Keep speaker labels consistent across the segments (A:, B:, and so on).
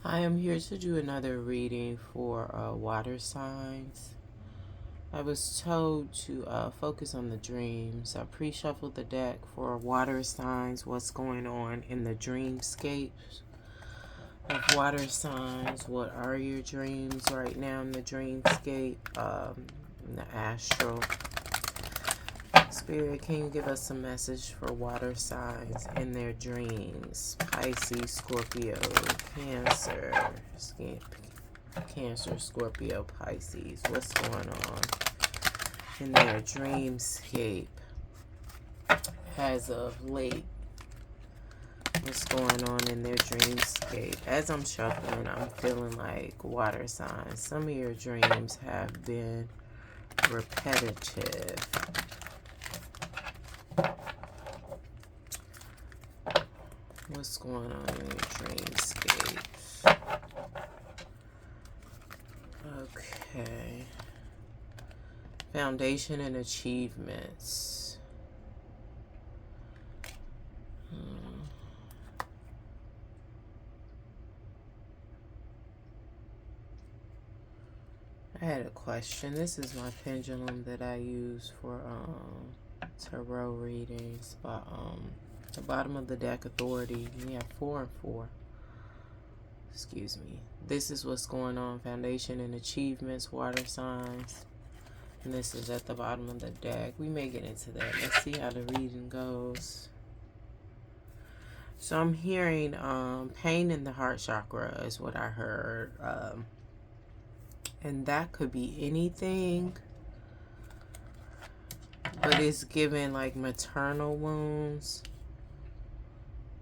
A: I am here to do another reading for water signs. I was told to focus on the dreams. I pre-shuffled the deck for water signs, what's going on in the dreamscapes of water signs. What are your dreams right now in the dreamscape, in the astral? Spirit, can you give us a message for water signs in their dreams? Pisces, Scorpio, Cancer, Scorpio, Pisces. What's going on in their dreamscape as of late? What's going on in their dreamscape? As I'm shuffling, I'm feeling like water signs. Some of your dreams have been repetitive. What's going on in your dreamscapes? Okay. Foundation and achievements. I had a question. This is my pendulum that I use for tarot readings. But the bottom of the deck, authority. We have 4 and 4. Excuse me. This is what's going on. Foundation and achievements, water signs. And this is at the bottom of the deck. We may get into that. Let's see how the reading goes. So I'm hearing pain in the heart chakra is what I heard. And that could be anything. But it's given like maternal wounds.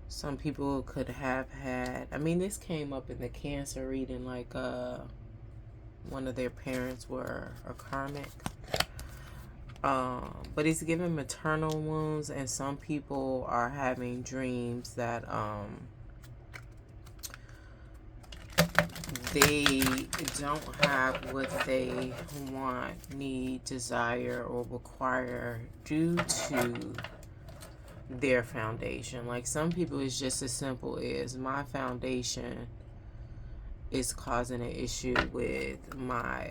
A: Some people could have had, I mean, this came up in the Cancer reading, like one of their parents were a karmic. But it's given maternal wounds, and some people are having dreams that they don't have what they want, need, desire, or require due to their foundation. Like some people, it's just as simple as my foundation is causing an issue with my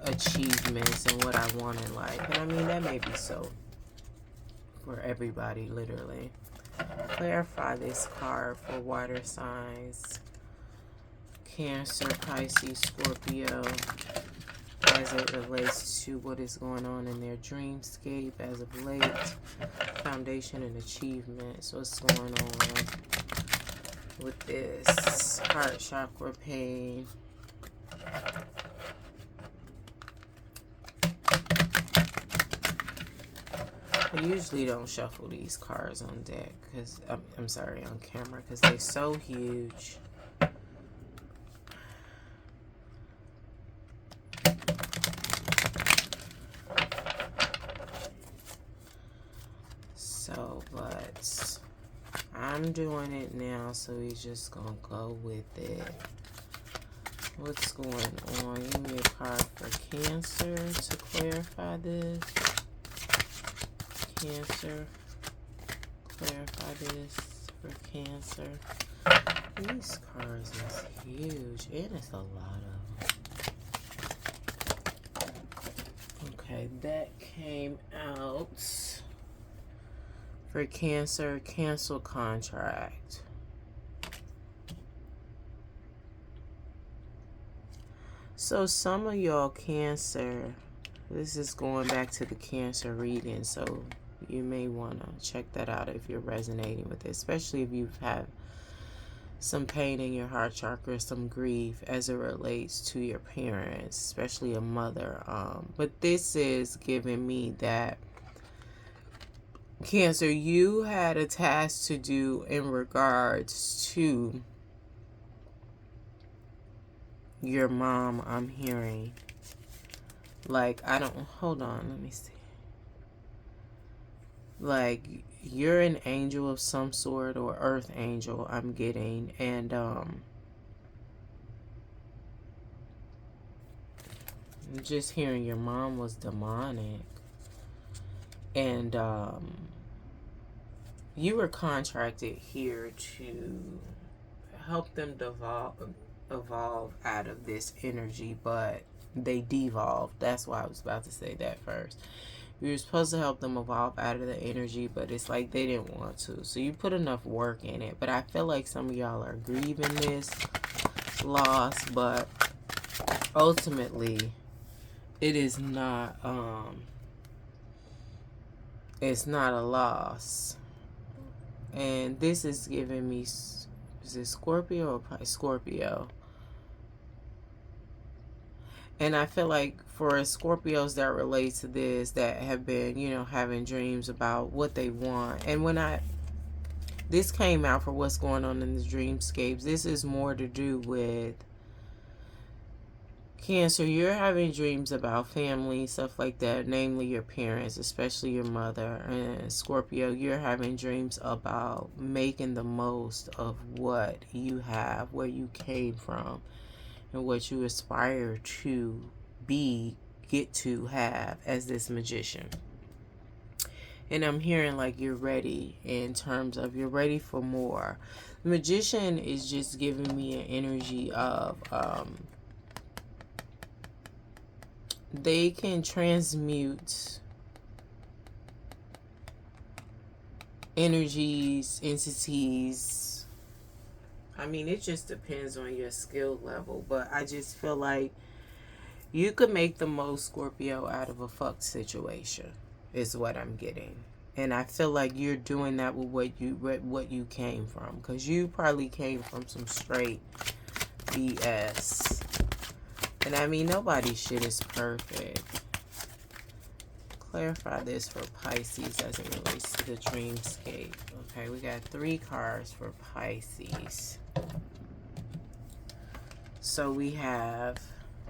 A: achievements and what I want in life. And I mean, that may be so for everybody, literally. Clarify this card for water signs. Cancer, Pisces, Scorpio, as it relates to what is going on in their dreamscape as of late. Foundation and achievements. What's going on with this heart chakra pain? I usually don't shuffle these cards on deck because I'm sorry, on camera, because they're so huge. But I'm doing it now, so we're just gonna go with it. What's going on? Give me a card for Cancer to clarify this. Cancer, clarify this for Cancer. These cards is huge, and it's a lot of them. Okay, that came out. For Cancer, cancel contract. So some of y'all Cancer, this is going back to the Cancer reading, so you may want to check that out if you're resonating with it, especially if you've had some pain in your heart chakra, some grief as it relates to your parents, especially a mother. But this is giving me that Cancer, you had a task to do in regards to your mom, I'm hearing. Like, hold on, let me see. Like, you're an angel of some sort, or earth angel, I'm getting. And, I'm just hearing your mom was demonic. And, you were contracted here to help them evolve out of this energy, but they devolved. That's why I was about to say that first. You were supposed to help them evolve out of the energy, but it's like they didn't want to. So you put enough work in it. But I feel like some of y'all are grieving this loss, but ultimately it is not it's not a loss. And this is giving me, is it Scorpio or Scorpio? And I feel like for Scorpios that relate to this, that have been, you know, having dreams about what they want. And when this came out for what's going on in the dreamscapes, this is more to do with Cancer. You're having dreams about family, stuff like that, namely your parents, especially your mother. And Scorpio, you're having dreams about making the most of what you have, where you came from, and what you aspire to be, get to have as this magician. And I'm hearing like you're ready, in terms of you're ready for more. The magician is just giving me an energy of they can transmute energies, entities. I mean, it just depends on your skill level, but I just feel like you could make the most, Scorpio, out of a fucked situation, is what I'm getting. And I feel like you're doing that with what you came from, because you probably came from some straight BS. And I mean, nobody's shit is perfect. Clarify this for Pisces as it relates to the dreamscape. Okay, we got 3 cards for Pisces. So we have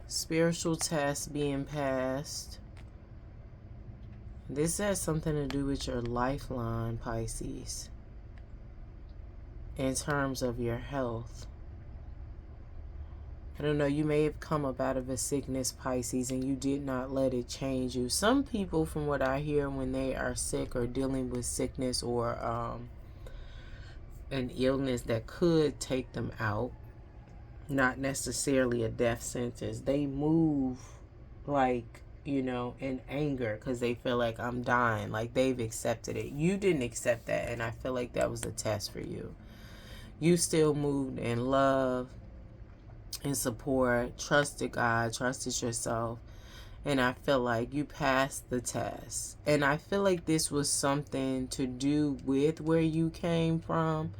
A: spiritual tests being passed. This has something to do with your lifeline, Pisces, in terms of your health. I don't know, you may have come up out of a sickness, Pisces, and you did not let it change you. Some people, from what I hear, when they are sick or dealing with sickness or an illness that could take them out, not necessarily a death sentence, they move like, you know, in anger because they feel like I'm dying, like they've accepted it. You didn't accept that, and I feel like that was a test for you. You still moved in love and support, trusted God, trusted yourself, and I feel like you passed the test. And I feel like this was something to do with where you came from.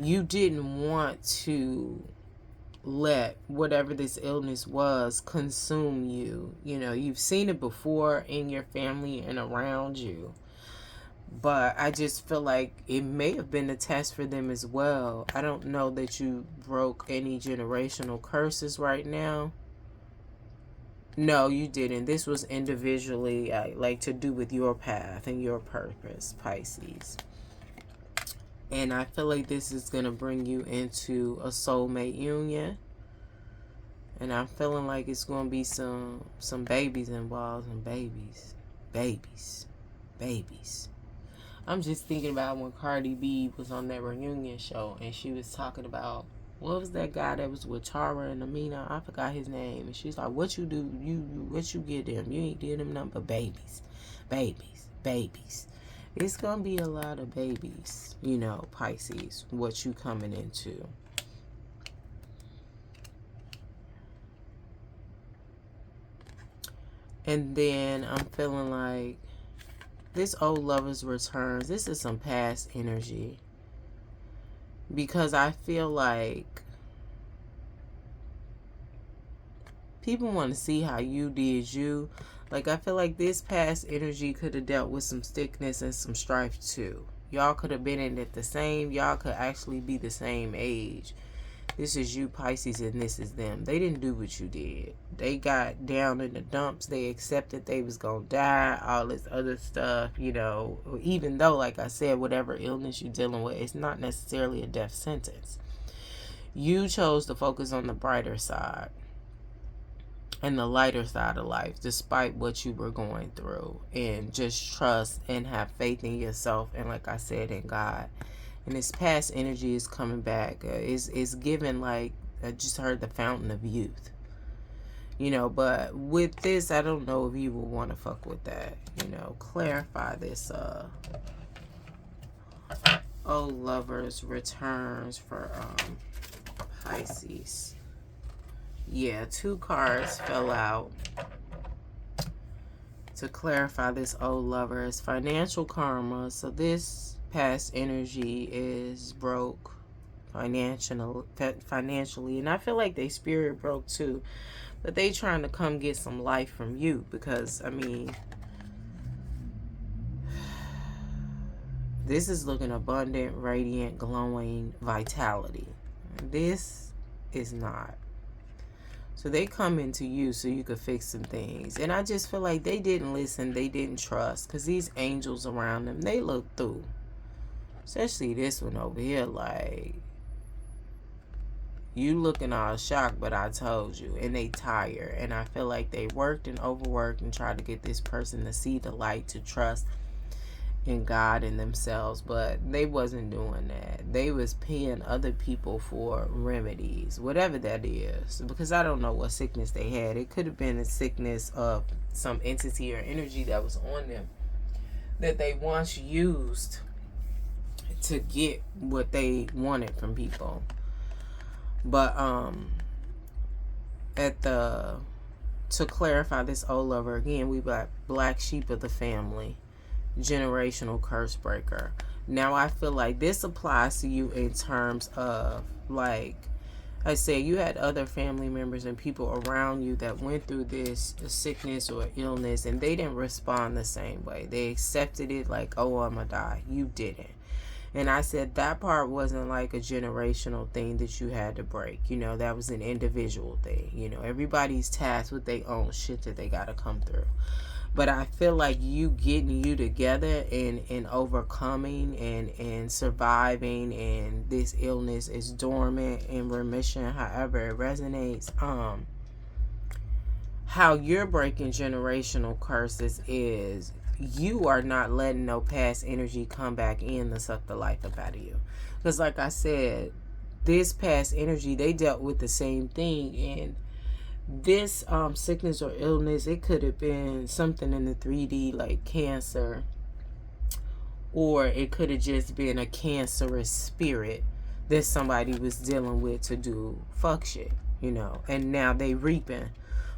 A: You didn't want to let whatever this illness was consume you. You know, you've seen it before in your family and around you. But I just feel like it may have been a test for them as well. I don't know that you broke any generational curses right now. No, you didn't. This was individually, like to do with your path and your purpose, Pisces. And I feel like this is going to bring you into a soulmate union. And I'm feeling like it's going to be some babies involved, and babies. I'm just thinking about when Cardi B was on that reunion show and she was talking about, what was that guy that was with Tara and Amina? I forgot his name. And she's like, what you do? What you get them? You ain't did them nothing but babies. It's gonna be a lot of babies, you know, Pisces, what you coming into. And then I'm feeling like this old lover's returns. This is some past energy. Because I feel like people want to see how you did you. Like, I feel like this past energy could have dealt with some sickness and some strife too. Y'all could have been in it the same. Y'all could actually be the same age. This is you, Pisces, and this is them. They didn't do what you did. They got down in the dumps. They accepted they was going to die, all this other stuff, you know. Even though, like I said, whatever illness you're dealing with, it's not necessarily a death sentence. You chose to focus on the brighter side and the lighter side of life, despite what you were going through. And just trust and have faith in yourself, and like I said, in God. And this past energy is coming back. It's given like I just heard the fountain of youth. You know, but with this, I don't know if you will want to fuck with that. You know, clarify this. Oh, lovers returns for Pisces. Yeah, 2 cards fell out to clarify this old lover is financial karma. So this past energy is broke financially, and I feel like they spirit broke too, but they trying to come get some life from you, because I mean, this is looking abundant, radiant, glowing vitality. This is not. So they come into you so you could fix some things. And I just feel like they didn't listen. They didn't trust. Because these angels around them, they look through. Especially this one over here. Like, you looking all shocked, but I told you. And they tired. And I feel like they worked and overworked and tried to get this person to see the light, to trust in God and themselves, but they wasn't doing that. They was paying other people for remedies, whatever that is, because I don't know what sickness they had. It could have been a sickness of some entity or energy that was on them that they once used to get what they wanted from people. But to clarify this old lover again, we got black sheep of the family, generational curse breaker. Now I feel like this applies to you in terms of, like I said, you had other family members and people around you that went through this sickness or illness, and they didn't respond the same way. They accepted it like, oh, I'm gonna die. You didn't. And I said that part wasn't like a generational thing that you had to break. You know, that was an individual thing. You know, everybody's tasked with their own shit that they gotta come through. But I feel like you getting you together and overcoming and surviving, and this illness is dormant, in remission, however it resonates. How you're breaking generational curses is you are not letting no past energy come back in to suck the life up out of you. Because like I said, this past energy, they dealt with the same thing, and this sickness or illness, it could have been something in the 3D like cancer, or it could have just been a cancerous spirit that somebody was dealing with to do fuck shit, you know, and now they reaping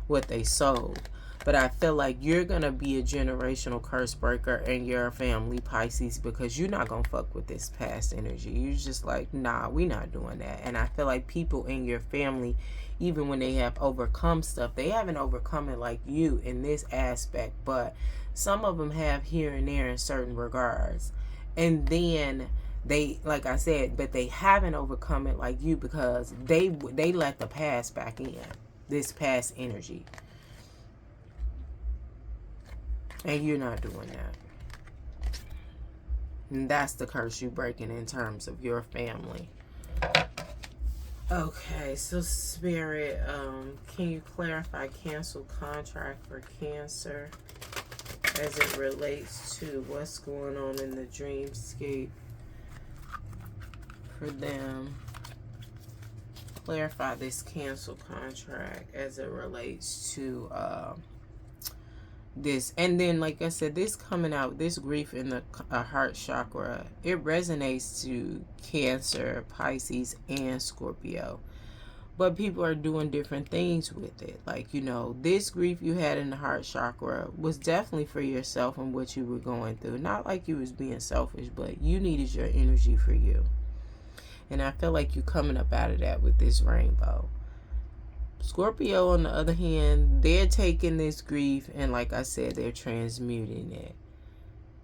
A: what they sowed. But I feel like you're going to be a generational curse breaker in your family, Pisces, because you're not going to fuck with this past energy. You're just like, nah, we not doing that. And I feel like people in your family, even when they have overcome stuff, they haven't overcome it like you in this aspect. But some of them have here and there in certain regards. And then they, like I said, but they haven't overcome it like you because they let the past back in, this past energy. And you're not doing that. And that's the curse you're breaking in terms of your family. Okay, so Spirit, can you clarify cancel contract for Cancer as it relates to what's going on in the dreamscape for them? Clarify this cancel contract as it relates to this. And then, like I said, this coming out, this grief in the heart chakra, it resonates to Cancer, Pisces, and Scorpio. But people are doing different things with it. Like, you know, this grief you had in the heart chakra was definitely for yourself and what you were going through. Not like you was being selfish, but you needed your energy for you. And I feel like you're coming up out of that with this rainbow. Scorpio, on the other hand, they're taking this grief and, like I said, they're transmuting it.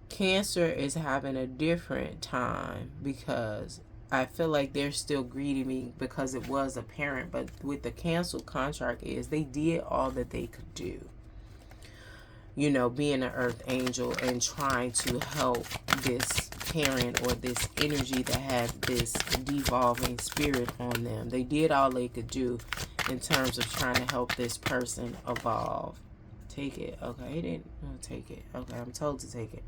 A: Cancer is having a different time because I feel like they're still grieving because it was apparent. But with the canceled contract is they did all that they could do. You know, being an earth angel and trying to help this parent or this energy that has this devolving spirit on them. They did all they could do in terms of trying to help this person evolve. Take it. Okay, he didn't take it. Okay, I'm told to take it.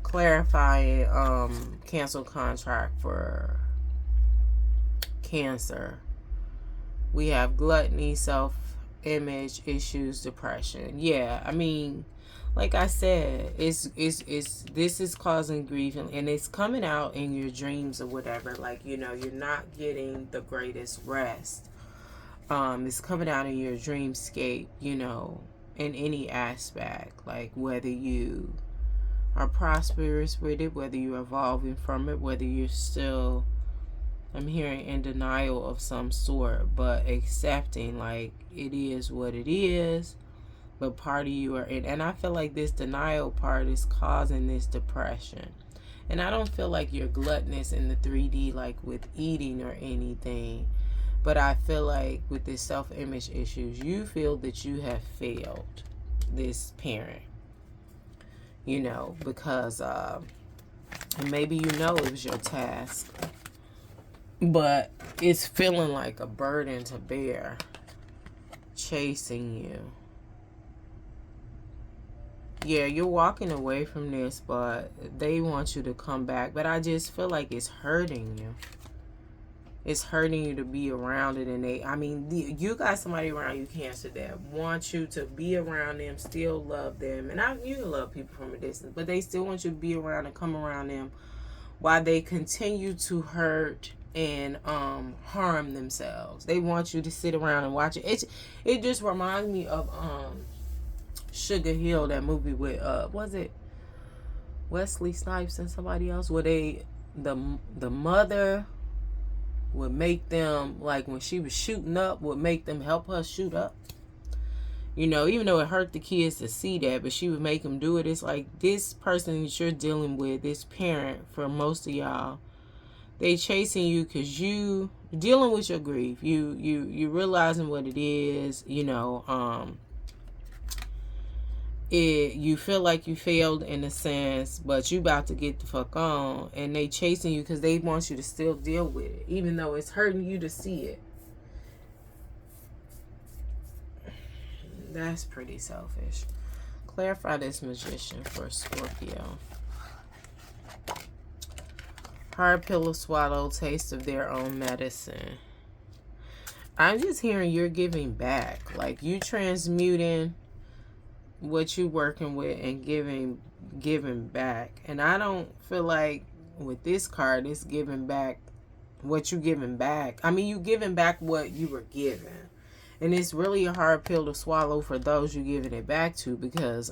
A: Clarify cancel contract for Cancer. We have gluttony, self-image issues, depression. Yeah, I mean, like I said, it's this is causing grief, and it's coming out in your dreams or whatever. Like, you know, you're not getting the greatest rest. It's coming out in your dreamscape, you know, in any aspect, like whether you are prosperous with it, whether you're evolving from it, whether you're still, I'm hearing, in denial of some sort, but accepting like it is what it is. But part of you are in, and I feel like this denial part is causing this depression. And I don't feel like you're gluttonous in the 3D, like with eating or anything. But I feel like with this self-image issues, you feel that you have failed this parent. You know, because and maybe you know it was your task, but it's feeling like a burden to bear, chasing you. Yeah, you're walking away from this, but they want you to come back. But I just feel like it's hurting you. It's hurting you to be around it. And I mean, you got somebody around you, Cancer, that wants you to be around them, still love them. And you love people from a distance, but they still want you to be around and come around them while they continue to hurt and harm themselves. They want you to sit around and watch it. It just reminds me of Sugar Hill, that movie with was it Wesley Snipes and somebody else, where the mother would make them, like when she was shooting up, would make them help her shoot up. You know, even though it hurt the kids to see that, but she would make them do it. It's like this person that you're dealing with, this parent, for most of y'all, they chasing you because you dealing with your grief. You realizing what it is. You know, you feel like you failed in a sense, but you about to get the fuck on, and they chasing you because they want you to still deal with it, even though it's hurting you to see it. That's pretty selfish. Clarify this Magician for Scorpio. Hard pill to swallow, taste of their own medicine. I'm just hearing you're giving back, like you transmuting what you working with and giving back. And I don't feel like with this card it's giving back what you giving back. I mean, you giving back what you were given, and it's really a hard pill to swallow for those you giving it back to, because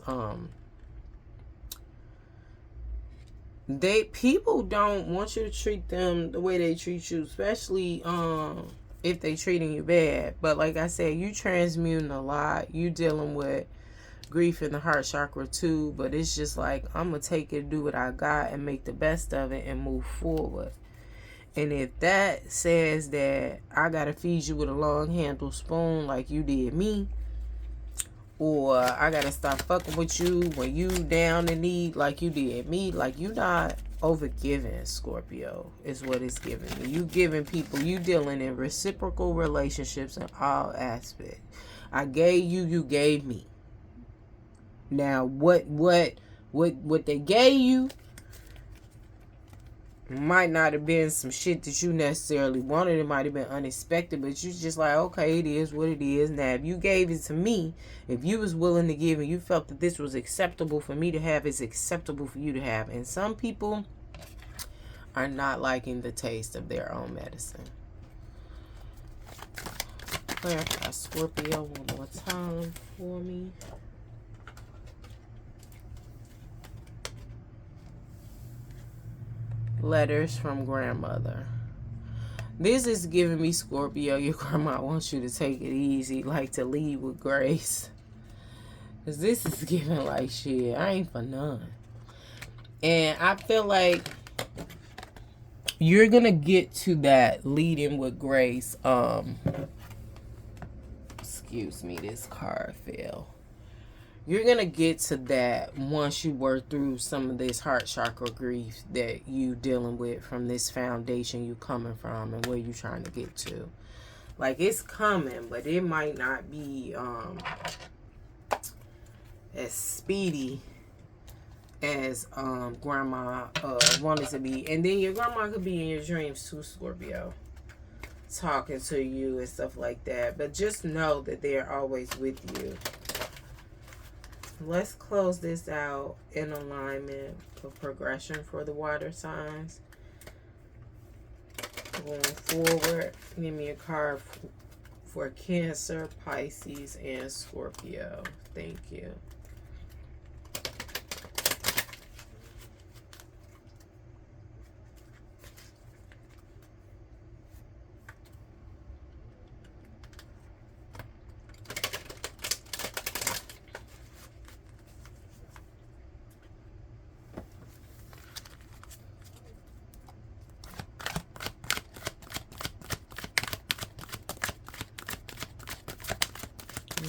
A: people don't want you to treat them the way they treat you, especially if they treating you bad. But like I said, you transmuting a lot, you dealing with grief in the heart chakra too, but it's just like, I'm gonna take it, do what I got, and make the best of it and move forward. And if that says that I gotta feed you with a long handled spoon like you did me, or I gotta stop fucking with you when you down in need like you did me, like you not over giving, Scorpio, is what it's giving me. You giving people, you dealing in reciprocal relationships in all aspects. I gave you, you gave me. Now, what they gave you might not have been some shit that you necessarily wanted. It might have been unexpected, but you just like, okay, it is what it is. Now, if you gave it to me, if you was willing to give and you felt that this was acceptable for me to have, it's acceptable for you to have. And some people are not liking the taste of their own medicine. Clarify Scorpio one more time for me. Letters from grandmother. This is giving me, Scorpio, your grandma wants you to take it easy, like to lead with grace. Because this is giving like, shit, I ain't for none. And I feel like you're going to get to that leading with grace. Excuse me, this card fell. You're going to get to that once you work through some of this heart chakra grief that you dealing with from this foundation you coming from and where you trying to get to. Like, it's coming, but it might not be as speedy as grandma wanted to be. And then your grandma could be in your dreams too, Scorpio. talking to you and stuff like that. But just know that they're always with you. Let's close this out in alignment for progression for the water signs. Going forward, give me a card for Cancer, Pisces, and Scorpio. Thank you.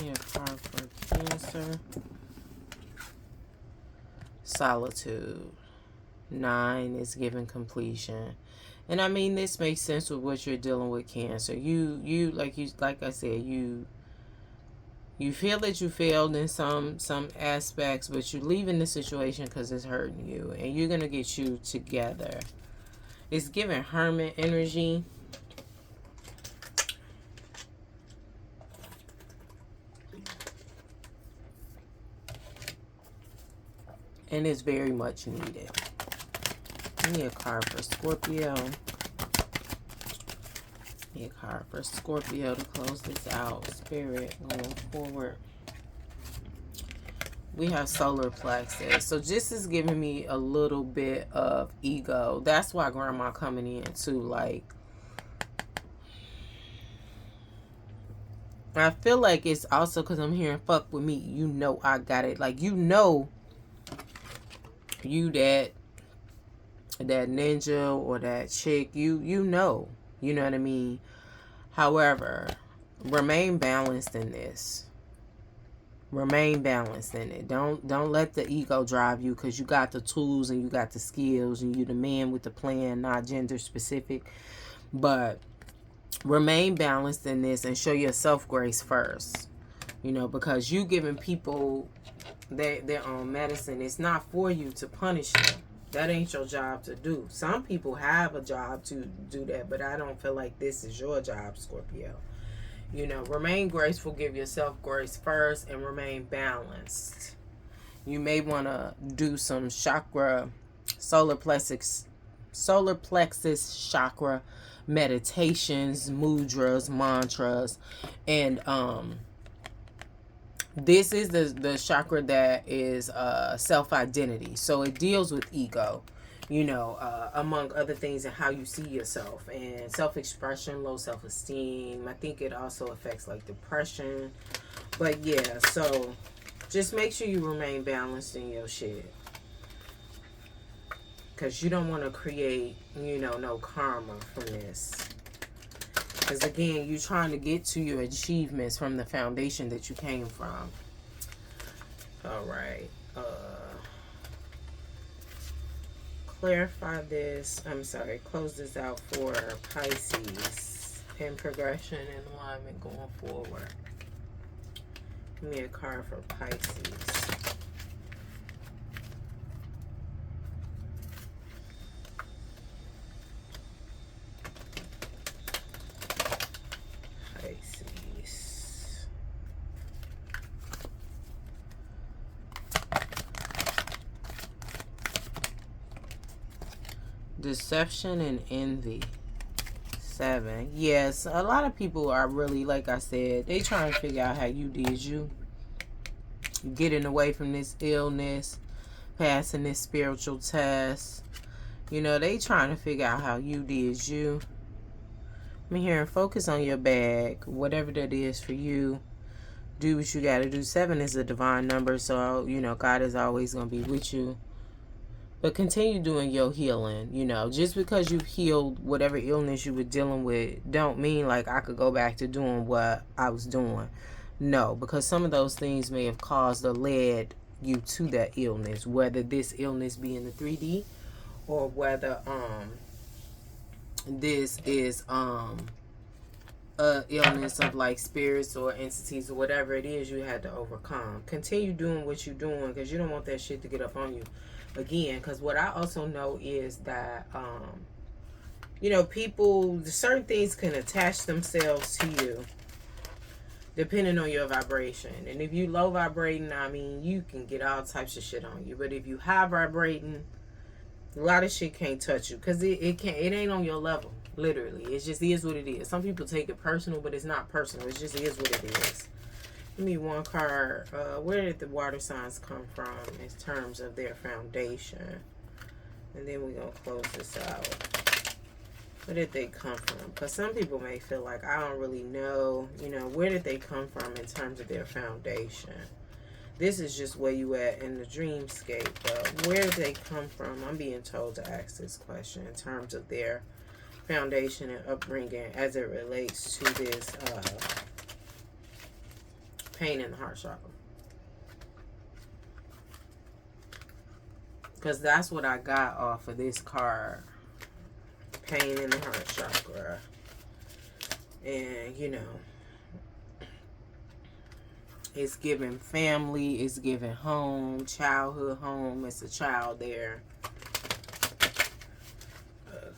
A: Yeah, card for Cancer. Solitude. 9 is giving completion. And I mean, this makes sense with what you're dealing with, Cancer. Like I said, you feel that you failed in some aspects, but you're leaving the situation because it's hurting you, and you're gonna get you together. It's giving hermit energy. And it's very much needed. Give me a card for Scorpio. Give me a card for Scorpio to close this out. Spirit, going forward. We have solar plexus. So this is giving me a little bit of ego. That's why grandma coming in too. Like, I feel like it's also because I'm hearing fuck with me. You know I got it. Like, you know, you that ninja or that chick, you know what I mean. However, remain balanced in this. Remain balanced in it. Don't let the ego drive you, because you got the tools and you got the skills and you the man with the plan, not gender specific. But remain balanced in this and show yourself grace first. You know, because you giving people their own medicine. It's not for you to punish them. That ain't your job to do. Some people have a job to do that, but I don't feel like this is your job, Scorpio. You know, remain graceful, give yourself grace first, and remain balanced. You may want to do some chakra, solar plexus chakra meditations, mudras, mantras, and this is the chakra that is self-identity. So it deals with ego, you know, among other things, and how you see yourself, and self-expression, low self-esteem. I think it also affects like depression. But yeah, so just make sure you remain balanced in your shit, because you don't want to create, you know, no karma from this. Because again, you're trying to get to your achievements from the foundation that you came from. All right. Clarify this. I'm sorry. Close this out for Pisces. In progression and alignment going forward. Give me a card for Pisces. Deception and envy. 7. Yes, a lot of people are really, like I said, they trying to figure out how you did you. Getting away from this illness, passing this spiritual test. You know, they trying to figure out how you did you. I'm hearing focus on your bag, whatever that is for you. Do what you got to do. 7 is a divine number, so, you know, God is always going to be with you. But continue doing your healing. You know, just because you've healed whatever illness you were dealing with, don't mean like I could go back to doing what I was doing. No, because some of those things may have caused or led you to that illness, whether this illness be in the 3D or whether this is a illness of like spirits or entities or whatever it is you had to overcome. Continue doing what you're doing, because you don't want that shit to get up on you again. Because what I also know is that You know, people, certain things can attach themselves to you depending on your vibration. And if you low vibrating, I mean, you can get all types of shit on you. But if you high vibrating, a lot of shit can't touch you because it ain't on your level. Literally, it just is what it is. Some people take it personal, but it's not personal. It just is what it is. Give me one card. Where did the water signs come from in terms of their foundation? And then we're going to close this out. Where did they come from? Because some people may feel like, I don't really know. You know, where did they come from in terms of their foundation? This is just where you at in the dreamscape. But where did they come from? I'm being told to ask this question in terms of their foundation and upbringing as it relates to this pain in the heart chakra. Because that's what I got off of this card. Pain in the heart chakra. And, you know, it's giving family, it's giving home, childhood home. It's a child there. Okay.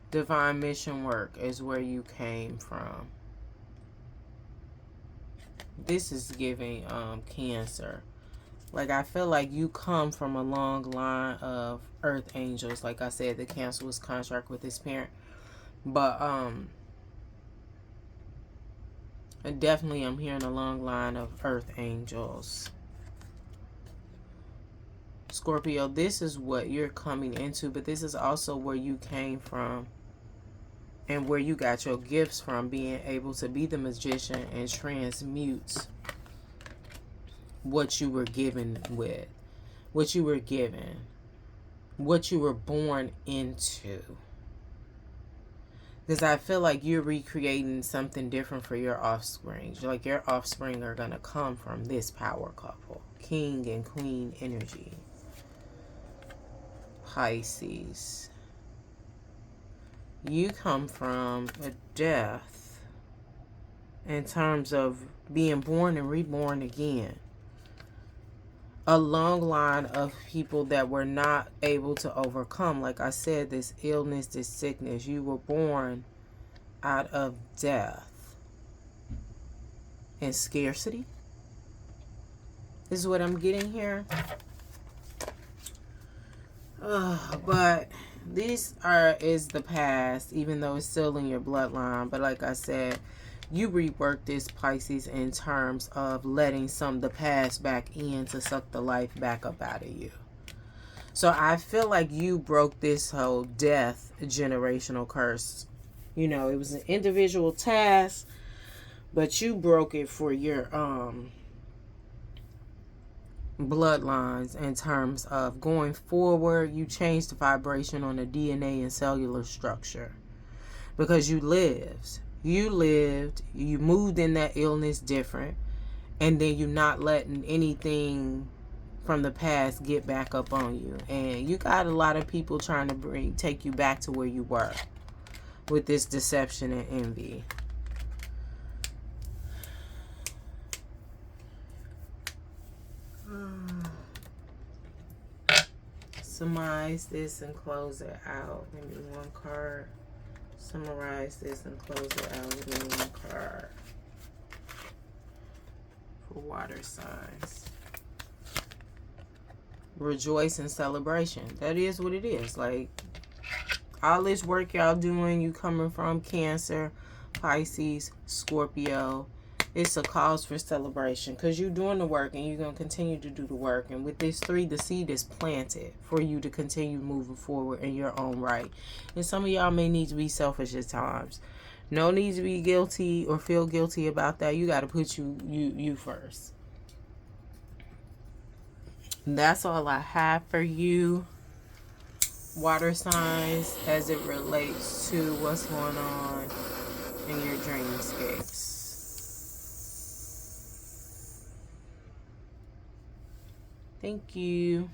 A: Divine mission work is where you came from. This is giving Cancer. Like, I feel like you come from a long line of earth angels. Like I said, the Cancer was contract with his parent. But definitely I'm hearing a long line of earth angels. Scorpio, this is what you're coming into, but this is also where you came from and where you got your gifts from, being able to be the magician and transmute what you were given with, what you were given, what you were born into. Because I feel like you're recreating something different for your offspring. Like, your offspring are going to come from this power couple. King and Queen energy. Pisces. You come from a death in terms of being born and reborn again. A long line of people that were not able to overcome. Like I said, this illness, this sickness. You were born out of death and scarcity. This is what I'm getting here. But these is the past, even though it's still in your bloodline. But like I said, you rework this, Pisces, in terms of letting some of the past back in to suck the life back up out of you. So I feel like you broke this whole death generational curse. You know, it was an individual task, but you broke it for your bloodlines in terms of going forward. You changed the vibration on the DNA and cellular structure because you lived, you moved in that illness different, and then you're not letting anything from the past get back up on you. And you got a lot of people trying to take you back to where you were with this deception and envy. Summarize this and close it out. Give me one card. Summarize this and close it out. Give me one card for water signs. Rejoice in celebration. That is what it is. Like, all this work y'all doing, you coming from Cancer, Pisces, Scorpio, it's a cause for celebration because you're doing the work and you're going to continue to do the work. And with this 3, the seed is planted for you to continue moving forward in your own right. And some of y'all may need to be selfish at times. No need to be guilty or feel guilty about that. You got to put you first. And that's all I have for you, water signs, as it relates to what's going on in your dreamscapes. Thank you.